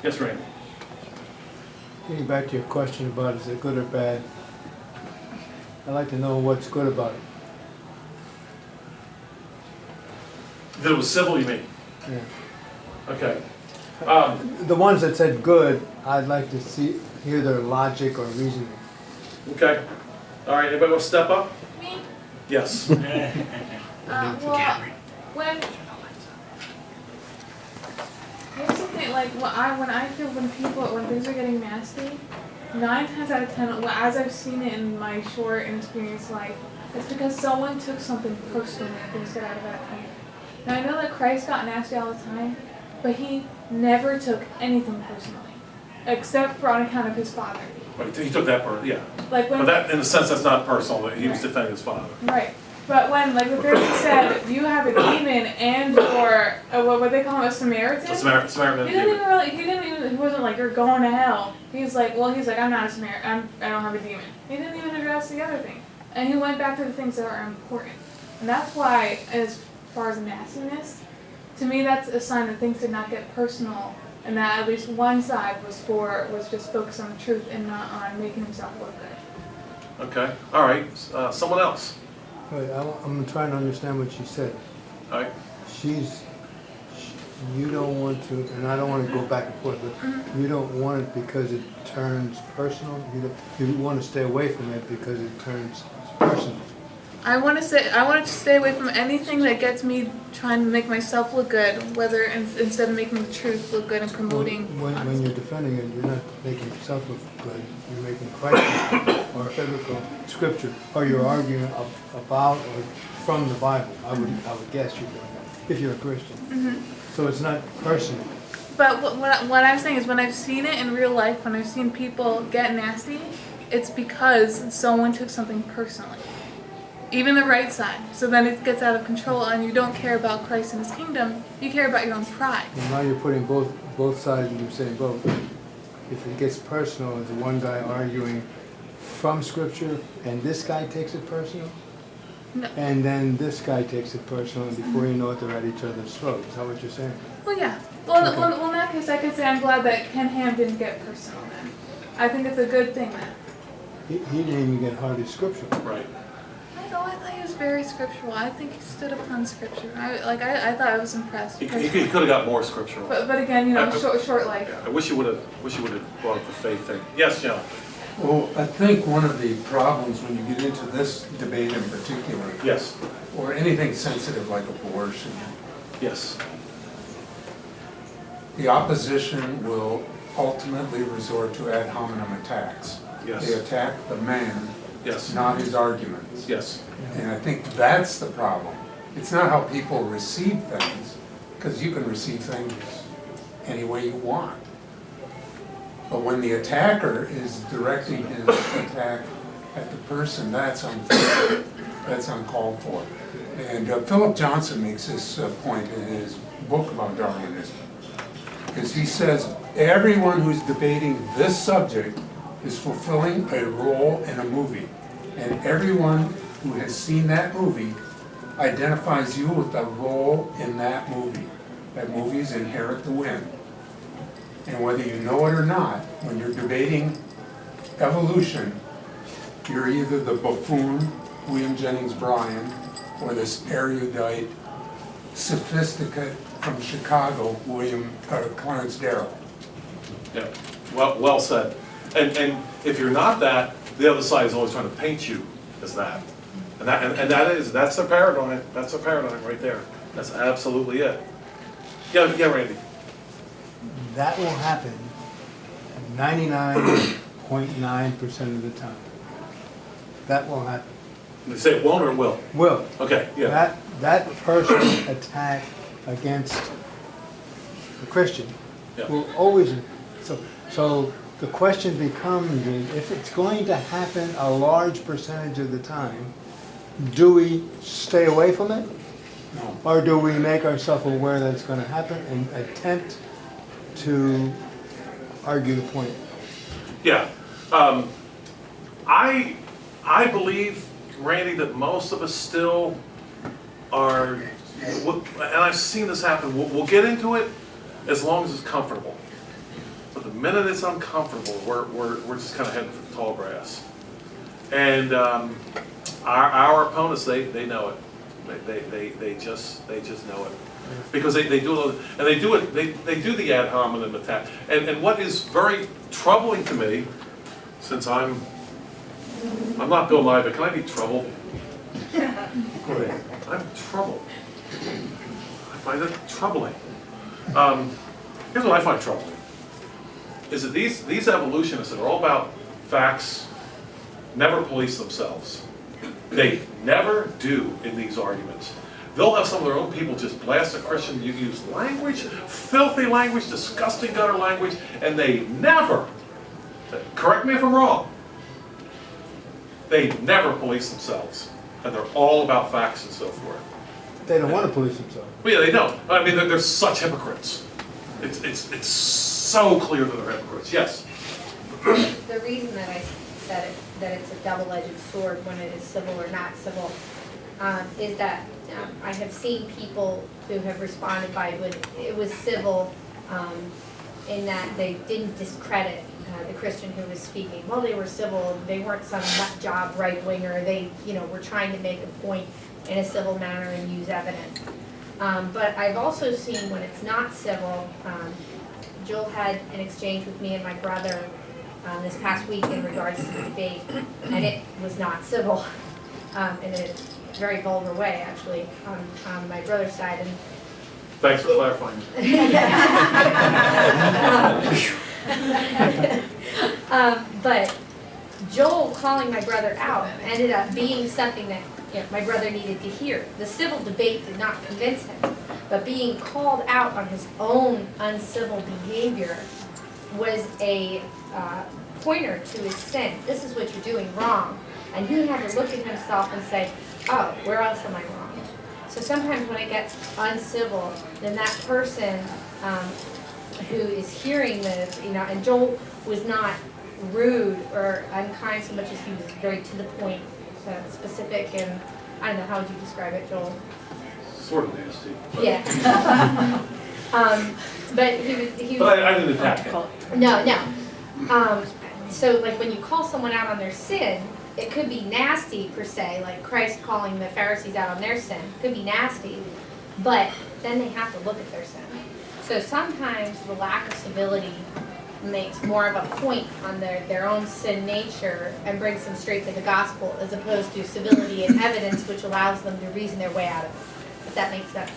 Yes, Randy. Getting back to your question about is it good or bad, I'd like to know what's good about it. That it was civil, you mean? Yeah. Okay. The ones that said good, I'd like to hear their logic or reasoning. Okay. All right, anybody want to step up? Me? Yes. Well, here's the thing, like, when I feel when things are getting nasty, 9 times out of 10, as I've seen it in my short and experienced life, it's because someone took something personally and things got out of hand. Now, I know that Christ got nasty all the time, but he never took anything personally, except for on account of his father. Right, he took that part, yeah. Like when, But that, in a sense, that's not personal. He was defending his father. right. But when, like, the Pharisee said, you have a demon and or what they call him, a Samaritan? A Samaritan He demon. he wasn't like, you're going to hell. He's like, I'm not a Samaritan, I don't have a demon. He didn't even address the other thing. And he went back to the things that are important. And that's why, as far as nastiness, to me that's a sign that things did not get personal, and that at least one side was just focused on the truth and not on making himself look good. Okay. All right. Someone else. Wait, I'm trying to understand what she said. All right. You don't want to, and I don't want to go back and forth, but you don't want it because it turns personal? You want to stay away from it because it turns personal? I want to stay away from anything that gets me trying to make myself look good, whether instead of making the truth look good and promoting. When you're defending it, you're not making yourself look good. You're making Christ look good, or biblical scripture, or you're arguing about or from the Bible. I would guess you're doing that if you're a Christian. Mm-hmm. So it's not personal. But what I'm saying is, when I've seen it in real life, when I've seen people get nasty, it's because someone took something personally. Even the right side. So then it gets out of control and you don't care about Christ and his kingdom, you care about your own pride. And now you're putting both sides and you're saying both. If it gets personal, is the one guy arguing from scripture and this guy takes it personal? No. And then this guy takes it personal, and before you know it, they're at each other's throats. Is that what you're saying? Well, yeah. Well, Okay. well, in that case, I could say I'm glad that Ken Ham didn't get personal then. I think it's a good thing then. He didn't even get hardly scriptural. Right. I thought he was very scriptural. I think he stood upon scripture. I thought I was impressed. He could have got more scriptural. But again, short life. Yeah, I wish you would have brought up the faith thing. Yes, John. Well, I think one of the problems when you get into this debate in particular, Yes. or anything sensitive like abortion, Yes. the opposition will ultimately resort to ad hominem attacks. Yes. They attack the man, Yes. not his arguments. Yes. And I think that's the problem. It's not how people receive things, because you can receive things any way you want. But when the attacker is directing his attack at the person, that's unfair. That's uncalled for. And Philip Johnson makes this point in his book about Darwinism. Because he says everyone who's debating this subject is fulfilling a role in a movie. And everyone who has seen that movie identifies you with a role in that movie. That movie's Inherit the Wind. And whether you know it or not, when you're debating evolution, you're either the buffoon, William Jennings Bryan, or this erudite, sophisticate from Chicago, Clarence Darrow. Yeah. Well said. And if you're not that, the other side is always trying to paint you as that. And that's the paradigm. That's the paradigm right there. That's absolutely it. Yeah, Randy. That will happen 99.9% of the time. That will happen. They say it won't or it will? Will. Okay, yeah. That person's attack against the Christian will always, so the question becomes, if it's going to happen a large percentage of the time, do we stay away from it? No. Or do we make ourselves aware that it's going to happen and attempt to argue the point? Yeah. I believe, Randy, that most of us still are, and I've seen this happen, we'll get into it as long as it's comfortable. the minute it's uncomfortable, we're just kind of heading for the tall grass. And our opponents, they know it. They just know it. Because they do it, and they do the ad hominem attack. And what is very troubling to me, since I'm not Bill Nye, but can I be troubled? I'm troubled. I find it troubling. Here's what I find troubling, is that these evolutionists that are all about facts never police themselves. They never do in these arguments. They'll have some of their own people just blast a Christian, use language, filthy language, disgusting gutter language, and they never, correct me if I'm wrong, they never police themselves. And they're all about facts and so forth. They don't want to police themselves. Well, yeah, they don't. I mean, they're such hypocrites. It's so clear that they're hypocrites. Yes? The reason that I said that it's a double-edged sword when it is civil or not civil is that I have seen people who have responded by when it was civil in that they didn't discredit the Christian who was speaking. Well, they were civil, they weren't some nut job right-winger, they were trying to make a point in a civil manner and use evidence. But I've also seen when it's not civil, Joel had an exchange with me and my brother this past week in regards to the debate, and it was not civil in a very vulgar way, actually, on my brother's side. And Thanks for clarifying. But Joel calling my brother out ended up being something that my brother needed to hear. The civil debate did not convince him, but being called out on his own uncivil behavior was a pointer to his sin. This is what you're doing wrong. And he had to look at himself and say, oh, where else am I wrong? So sometimes when it gets uncivil, then that person who is hearing this, and Joel was not rude or unkind so much as he was very to the point, specific, and I don't know, how would you describe it, Joel? Sort of nasty. But Yeah. But he was. But I didn't attack him. No. So like when you call someone out on their sin, it could be nasty per se, like Christ calling the Pharisees out on their sin. It could be nasty, but then they have to look at their sin. So sometimes the lack of civility makes more of a point on their own sin nature and brings them straight to the gospel, as opposed to civility and evidence, which allows them to reason their way out of it. If that makes sense.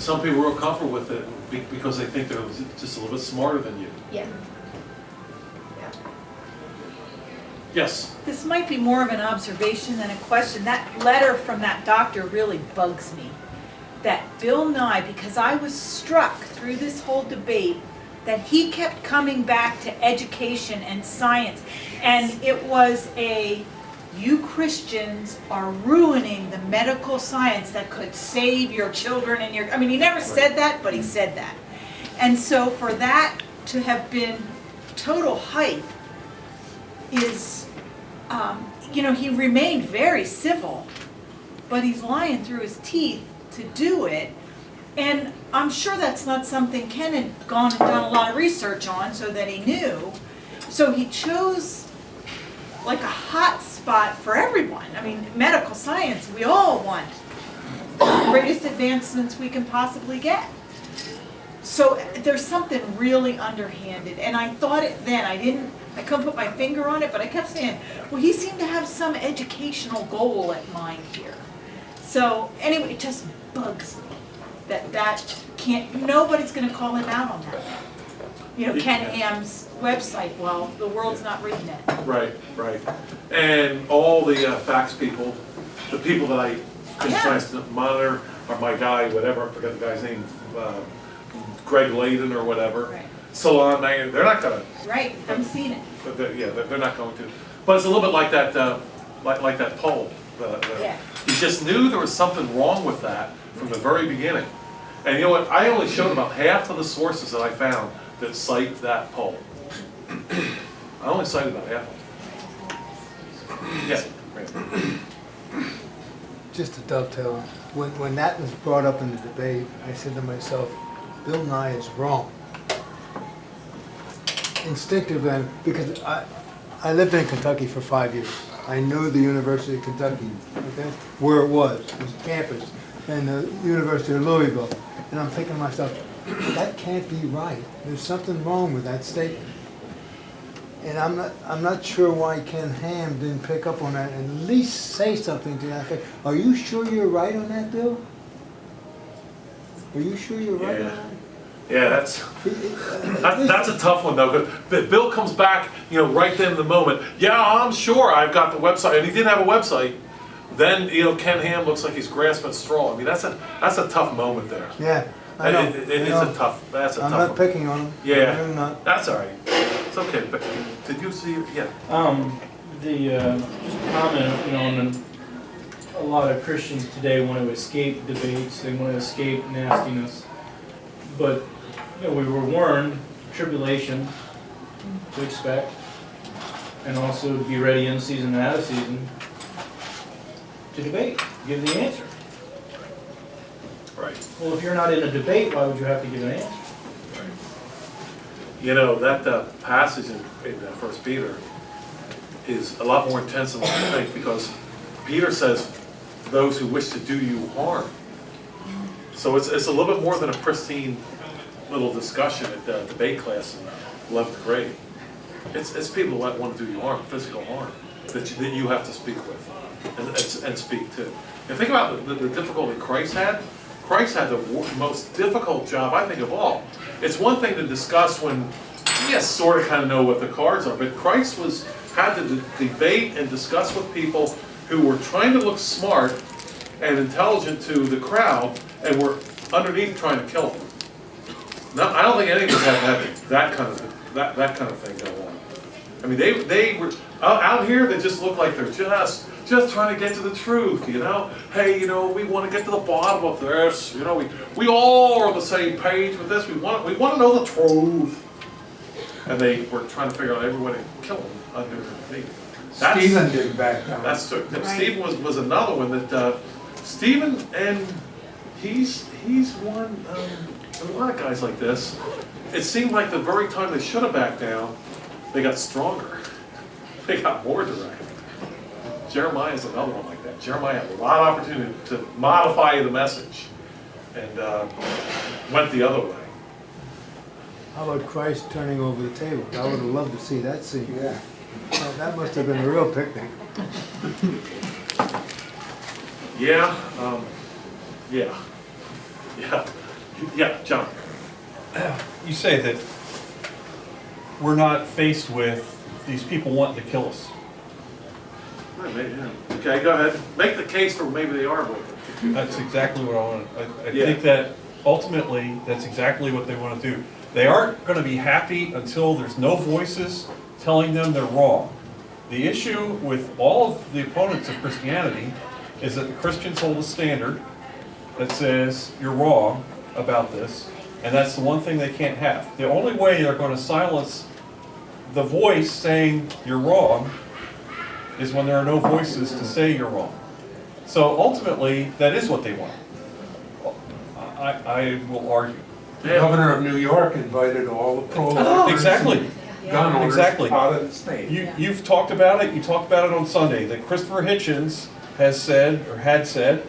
Some people are real comfortable with it because they think they're just a little bit smarter than you. Yeah. Yes. This might be more of an observation than a question. That letter from that doctor really bugs me. That Bill Nye, because I was struck through this whole debate that he kept coming back to education and science. And it was you Christians are ruining the medical science that could save your children and he never said that, but he said that. And so for that to have been total hype is, he remained very civil, but he's lying through his teeth to do it. And I'm sure that's not something Ken had gone and done a lot of research on so that he knew. So he chose like a hot spot for everyone. Medical science, we all want the greatest advancements we can possibly get. So there's something really underhanded, and I thought it then, I couldn't put my finger on it, but I kept saying, well, he seemed to have some educational goal at mind here. So anyway, it just bugs me that nobody's gonna call him out on that. Ken Ham's website, well, the world's not reading it. Right. And all the facts people, the people that I try to monitor are my guy, whatever, I forget the guy's name, Greg Layden or whatever. Right. Salon Mayor, they're not gonna. Right, I've seen it. They're not going to. But it's a little bit like that, like that poll. Yeah. He just knew there was something wrong with that from the very beginning. And you know what? I only showed about half of the sources that I found that cite that poll. I only cited about half of them. Yeah. Right. Just to dovetail, when that was brought up in the debate, I said to myself, Bill Nye is wrong. Instinctively, because I lived in Kentucky for 5 years. I know the University of Kentucky, okay, where it was campus, and the University of Louisville. And I'm thinking to myself, that can't be right. There's something wrong with that statement. And I'm not sure why Ken Ham didn't pick up on that and at least say something to that effect. Are you sure you're right on that, Bill? Are you sure you're right on that? Yeah, that's a tough one though, because Bill comes back, you know, right then in the moment, yeah, I'm sure I've got the website, and he didn't have a website. Then, you know, Ken Ham looks like he's grasping at straw. I mean, that's a tough moment there. Yeah, I know. It is a tough, that's a tough I'm not one. picking on him. Yeah, I'm not. that's all right. It's okay, but did you see, yeah. Just a comment, you know, on a lot of Christians today want to escape debates, they want to escape nastiness. But, you know, we were warned tribulation to expect, and also to be ready in season and out of season to debate, give the answer. Right. Well, if you're not in a debate, why would you have to give an answer? You know, that passage in 1 Peter is a lot more intense than what you think, because Peter says, those who wish to do you harm. So it's a little bit more than a pristine little discussion at the debate class in 11th grade. It's people that want to do you harm, physical harm, that you have to speak with and speak to. And think about the difficulty Christ had. Christ had the most difficult job, I think, of all. It's one thing to discuss when you sort of kind of know what the cards are, but Christ had to debate and discuss with people who were trying to look smart and intelligent to the crowd and were underneath trying to kill them. Now, I don't think any of us have had that kind of thing go on. I mean, they were out here. They just look like they're just trying to get to the truth, you know? Hey, you know, we want to get to the bottom of this. You know, we all are on the same page with this. We want to know the truth. And they were trying to figure out every way to kill them underneath. Stephen didn't back down. That's true. Stephen was another one that Stephen, and he's one. There's a lot of guys like this. It seemed like the very time they should have backed down, they got stronger. They got more direct. Jeremiah is another one like that. Jeremiah had a lot of opportunity to modify the message and went the other way. How about Christ turning over the table? I would have loved to see that scene. Yeah. Oh, that must have been a real picnic. Yeah, John. You say that we're not faced with these people wanting to kill us. Okay, go ahead. Make the case for maybe they are, but That's exactly what I want. I Yeah. think that ultimately, that's exactly what they want to do. They aren't going to be happy until there's no voices telling them they're wrong. The issue with all of the opponents of Christianity is that the Christians hold a standard that says you're wrong about this, and that's the one thing they can't have. The only way they're going to silence the voice saying you're wrong is when there are no voices to say you're wrong. So ultimately, that is what they want. I will argue. The governor of New York invited all the pro-life Exactly. gun owners Exactly. out of the state. You've talked about it, you talked about it on Sunday, that Christopher Hitchens has said, or had said,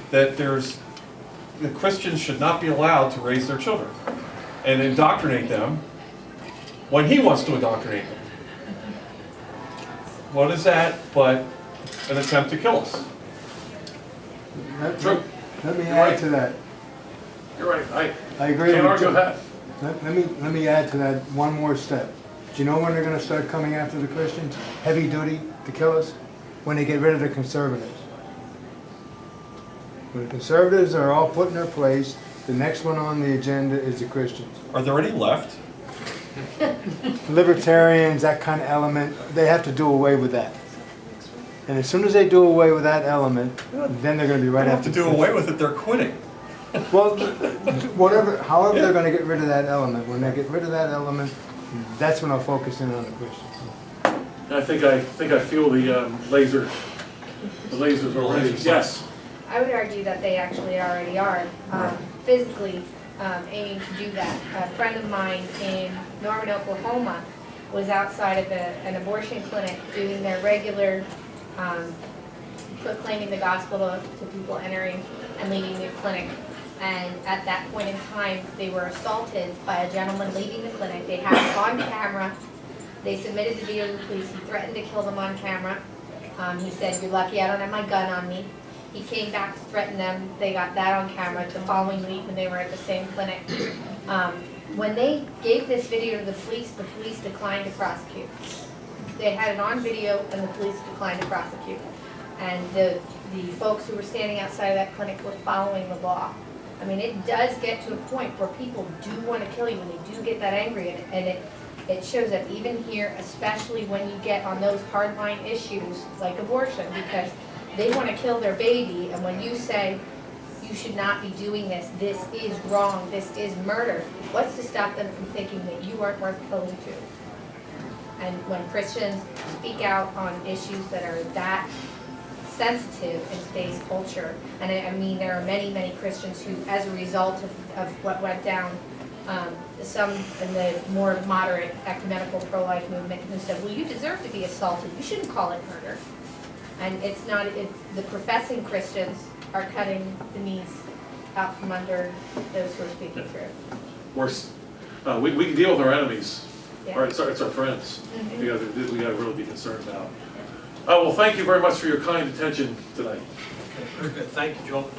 that the Christians should not be allowed to raise their children and indoctrinate them when he wants to indoctrinate them. What is that but an attempt to kill us? True. Let me You're add right. to that. You're right. I agree Can't with argue you. with that. Let me add to that one more step. Do you know when they're going to start coming after the Christians? Heavy duty to kill us? When they get rid of the conservatives. When the conservatives are all put in their place, the next one on the agenda is the Christians. Are there any left? Libertarians, that kind of element, they have to do away with that. And as soon as they do away with that element, then they're going to be right They have after to do away with it, they're quitting. Well, however they're going to get rid of that element. When they get rid of that element, that's when I'll focus in on the Christians. I think I feel the laser. The lasers are ready. Yes. I would argue that they actually already are. Physically, aiming to do that. A friend of mine in Norman, Oklahoma was outside of an abortion clinic doing their regular proclaiming the gospel to people entering and leaving the clinic. And at that point in time, they were assaulted by a gentleman leaving the clinic. They had it on camera. They submitted the video to the police. He threatened to kill them on camera. He said, "You're lucky I don't have my gun on me." He came back to threaten them. They got that on camera the following week when they were at the same clinic. When they gave this video to the police declined to prosecute. They had it on video and the police declined to prosecute. And the folks who were standing outside of that clinic were following the law. I mean, it does get to a point where people do want to kill you, and they do get that angry, and it shows up even here, especially when you get on those hardline issues like abortion, because they want to kill their baby, and when you say, you should not be doing this, this is wrong, this is murder, what's to stop them from thinking that you aren't worth killing too? And when Christians speak out on issues that are that sensitive in today's culture, and I mean there are many, many Christians who, as a result of what went down, some in the more moderate ecumenical pro-life movement who said, well, you deserve to be assaulted, you shouldn't call it murder. And it's not, the professing Christians are cutting the knees out from under those who are speaking truth. Worse, we can deal with our enemies, Yeah. or it's our friends. We gotta really be concerned about. Well, thank you very much for your kind attention tonight. Very good, thank you, Joel.